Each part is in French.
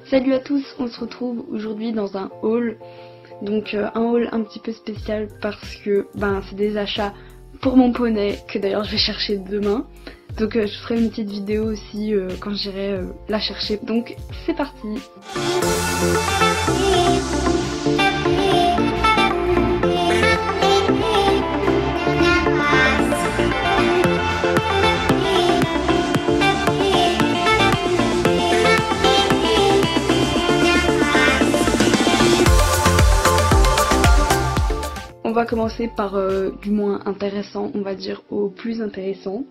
Salut à tous, on se retrouve aujourd'hui dans un haul. Donc un haul un petit peu spécial parce que c'est des achats pour mon poney que d'ailleurs je vais chercher demain. Donc je ferai une petite vidéo aussi quand j'irai la chercher. Donc c'est parti. On va commencer par du moins intéressant, on va dire, au plus intéressant.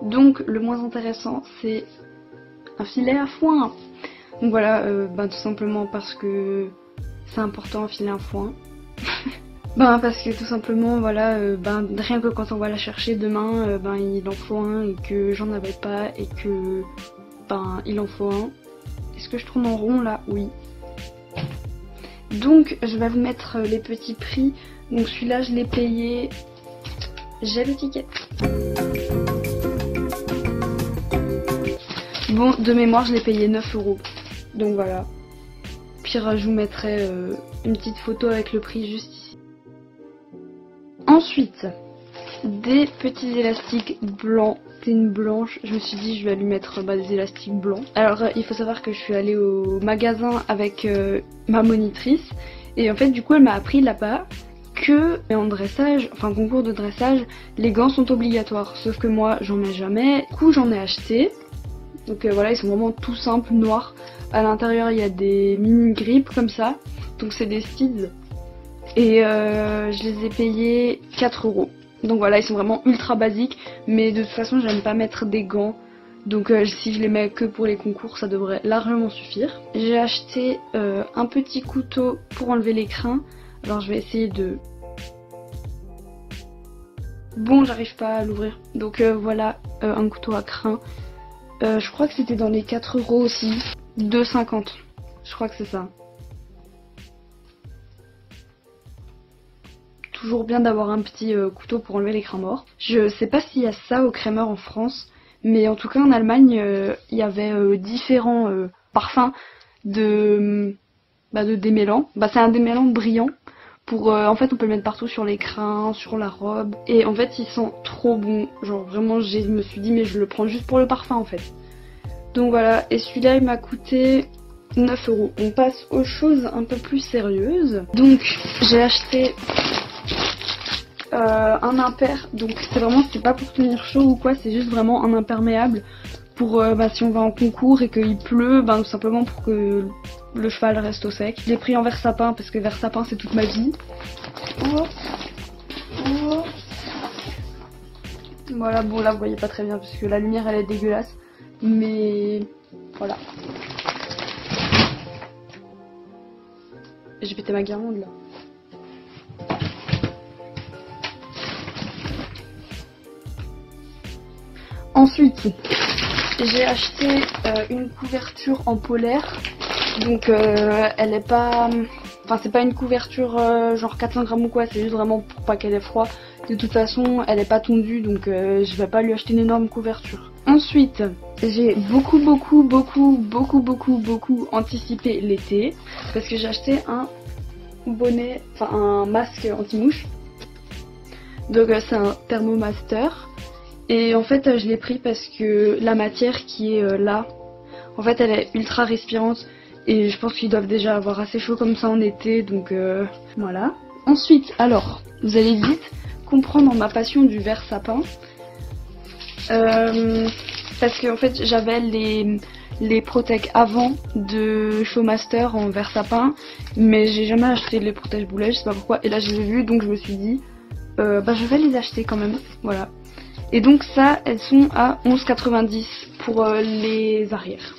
Donc le moins intéressant, c'est un filet à foin. Donc voilà, tout simplement parce que c'est important un filet à foin. Parce que tout simplement, voilà, rien que quand on va la chercher demain, il en faut un et que j'en avais pas et que il en faut un. Est-ce que je tourne en rond là? Oui. Donc je vais vous mettre les petits prix. Donc celui-là je l'ai payé, j'ai le ticket. Bon, de mémoire je l'ai payé 9 €. Donc voilà. Pire je vous mettrai une petite photo avec le prix juste ici. Ensuite, des petits élastiques blancs, une blanche. Je me suis dit je vais lui mettre des élastiques blancs. Alors il faut savoir que je suis allée au magasin avec ma monitrice et en fait du coup elle m'a appris là-bas que en dressage, concours de dressage, les gants sont obligatoires. Sauf que moi j'en mets jamais. Du coup j'en ai acheté. Donc voilà, ils sont vraiment tout simples, noirs. À l'intérieur il y a des mini grippes comme ça. Donc c'est des Steeds. Et je les ai payés 4 €. Donc voilà, ils sont vraiment ultra basiques, mais de toute façon j'aime pas mettre des gants, donc si je les mets que pour les concours ça devrait largement suffire. J'ai acheté un petit couteau pour enlever les crins, alors je vais essayer de... Bon, j'arrive pas à l'ouvrir, donc voilà, un couteau à crins. Je crois que c'était dans les 4 € aussi, 2,50 €, je crois que c'est ça. Toujours bien d'avoir un petit couteau pour enlever les crins morts. Je sais pas s'il y a ça au crémeur en France, mais en tout cas en Allemagne il y avait différents parfums de démêlants. C'est un démêlant brillant pour en fait on peut le mettre partout sur les crins, sur la robe, et en fait il sent trop bon. Genre vraiment je me suis dit mais je le prends juste pour le parfum en fait. Donc voilà, et celui-là il m'a coûté 9 €. On passe aux choses un peu plus sérieuses. Donc j'ai acheté un impair, donc c'est pas pour tenir chaud ou quoi, c'est juste vraiment un imperméable pour si on va en concours et qu'il pleut, tout simplement pour que le cheval reste au sec. Je l'ai pris en vert sapin parce que vert sapin c'est toute ma vie. Voilà, bon là vous voyez pas très bien parce que la lumière elle est dégueulasse, mais voilà. J'ai pété ma guirlande là. Ensuite, j'ai acheté une couverture en polaire. Donc elle est pas... c'est pas une couverture genre 400 grammes ou quoi, c'est juste vraiment pour pas qu'elle ait froid. De toute façon, elle est pas tondue, donc je vais pas lui acheter une énorme couverture. Ensuite, j'ai beaucoup anticipé l'été. Parce que j'ai acheté un bonnet, un masque anti-mouche. Donc c'est un Thermomaster. Et en fait je l'ai pris parce que la matière qui est là, en fait elle est ultra respirante et je pense qu'ils doivent déjà avoir assez chaud comme ça en été, donc voilà. Ensuite, alors, vous allez vite comprendre ma passion du vert sapin. Parce que en fait j'avais les Protec avant de Showmaster en vert sapin, mais j'ai jamais acheté les protège boulets, je sais pas pourquoi, et là je les ai vus donc je me suis dit je vais les acheter quand même, voilà. Et donc ça, elles sont à 11,90 € pour les arrières.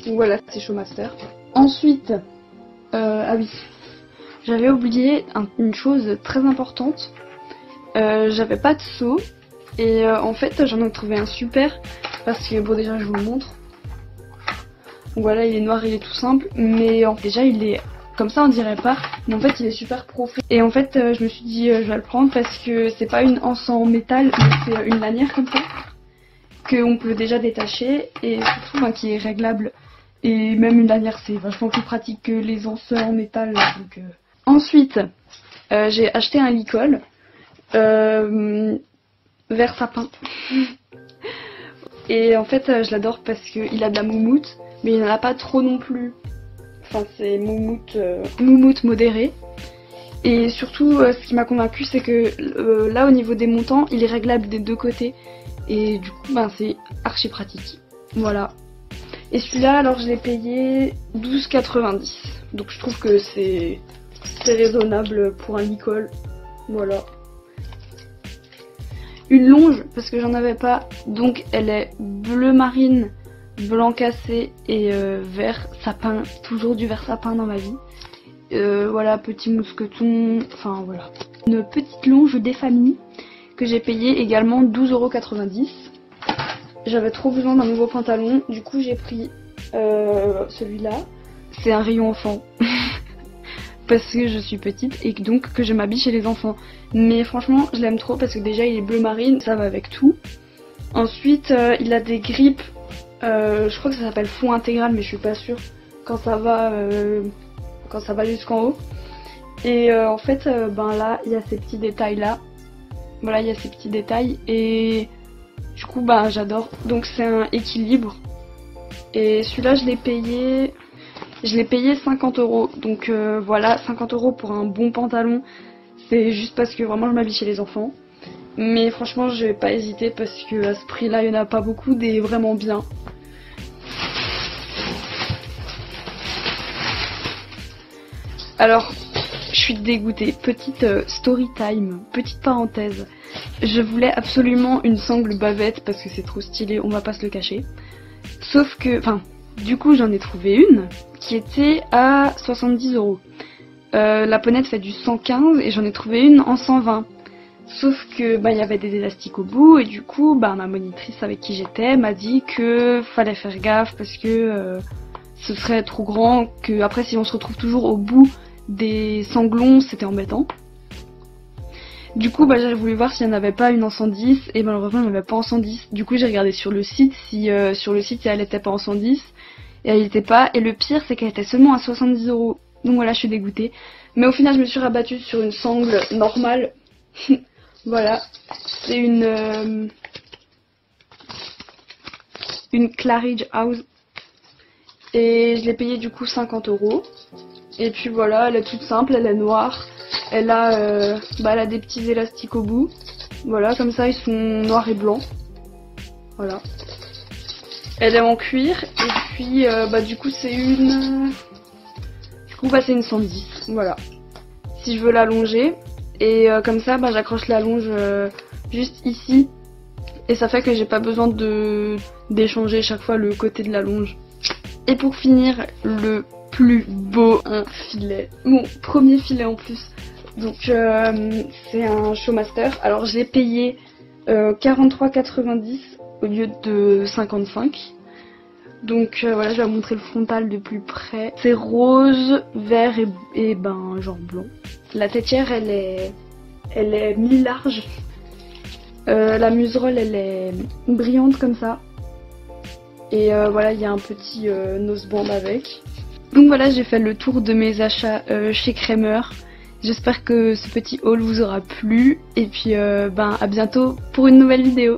Donc voilà, c'est Showmaster. Ensuite, ah oui, j'avais oublié une chose très importante. J'avais pas de seau. Et en fait, j'en ai trouvé un super. Parce que, bon déjà, je vous le montre. Donc voilà, il est noir, il est tout simple. Mais déjà, il est... Comme ça on dirait pas, mais en fait il est super profond. Et en fait je me suis dit je vais le prendre parce que c'est pas une anse en métal, mais c'est une lanière comme ça qu'on peut déjà détacher et surtout qui est réglable Et même une lanière, c'est vachement plus pratique que les anceurs en métal. Donc, Ensuite, j'ai acheté un licol vert sapin. Et en fait, je l'adore parce qu'il a de la moumoute, mais il n'en a pas trop non plus. Enfin, c'est moumoute modéré. Et surtout, ce qui m'a convaincu, c'est que là, au niveau des montants, il est réglable des deux côtés. Et du coup, ben, c'est archi pratique. Voilà. Et celui-là, alors, je l'ai payé 12,90. Donc, je trouve que c'est raisonnable pour un licol. Voilà. Une longe, parce que j'en avais pas. Donc, elle est bleu marine, blanc cassé et vert sapin. Toujours du vert sapin dans ma vie. Voilà, petit mousqueton. Enfin, voilà. Une petite longe des familles que j'ai payé également 12,90 €. J'avais trop besoin d'un nouveau pantalon, du coup j'ai pris celui-là. C'est un rayon enfant parce que je suis petite et donc que je m'habille chez les enfants. Mais franchement je l'aime trop parce que déjà il est bleu marine, ça va avec tout. Ensuite il a des grippes, je crois que ça s'appelle fond intégral mais je suis pas sûre quand ça va jusqu'en haut. Et en fait ben là il y a ces petits détails là. Voilà, il y a ces petits détails et du coup bah j'adore. Donc c'est un équilibre. Et celui-là je l'ai payé 50 €. Donc voilà, 50 € pour un bon pantalon. C'est juste parce que vraiment je m'habille chez les enfants. Mais franchement je vais pas hésiter parce que à ce prix-là il y en a pas beaucoup des vraiment bien. Alors je suis dégoûtée. Petite story time, petite parenthèse. Je voulais absolument une sangle bavette parce que c'est trop stylé, on va pas se le cacher. Sauf que, enfin, du coup j'en ai trouvé une qui était à 70 €. La Ponette fait du 115 et j'en ai trouvé une en 120. Sauf que bah il y avait des élastiques au bout et du coup bah ma monitrice avec qui j'étais m'a dit que fallait faire gaffe parce que ce serait trop grand, que après si on se retrouve toujours au bout des sanglons c'était embêtant. Du coup bah j'ai voulu voir s'il n'y en avait pas une en 110 et malheureusement il n'y en avait pas en 110. Du coup j'ai regardé sur le site si elle était pas en 110 et elle était pas, et le pire c'est qu'elle était seulement à 70 €. Donc voilà, je suis dégoûtée. Mais au final je me suis rabattue sur une sangle normale. Voilà, c'est une Claridge House et je l'ai payée du coup 50 €. Et puis voilà, elle est toute simple, elle est noire. Elle a des petits élastiques au bout. Voilà, comme ça ils sont noirs et blancs. Voilà. Elle est en cuir et puis du coup c'est une... c'est une 110. Voilà. Si je veux l'allonger. Et comme ça j'accroche la longe juste ici. Et ça fait que j'ai pas besoin d'échanger chaque fois le côté de la longe. Et pour finir, le plus beau, un filet. Mon premier filet en plus. Donc c'est un Showmaster. Alors je l'ai payé 43,90 au lieu de 55. Donc voilà, je vais vous montrer le frontal de plus près. C'est rose, vert et genre blanc. La têtière elle est mi-large. La muserolle elle est brillante comme ça. Et voilà, il y a un petit noseband avec. Donc voilà, j'ai fait le tour de mes achats chez Kramer. J'espère que ce petit haul vous aura plu. Et puis à bientôt pour une nouvelle vidéo.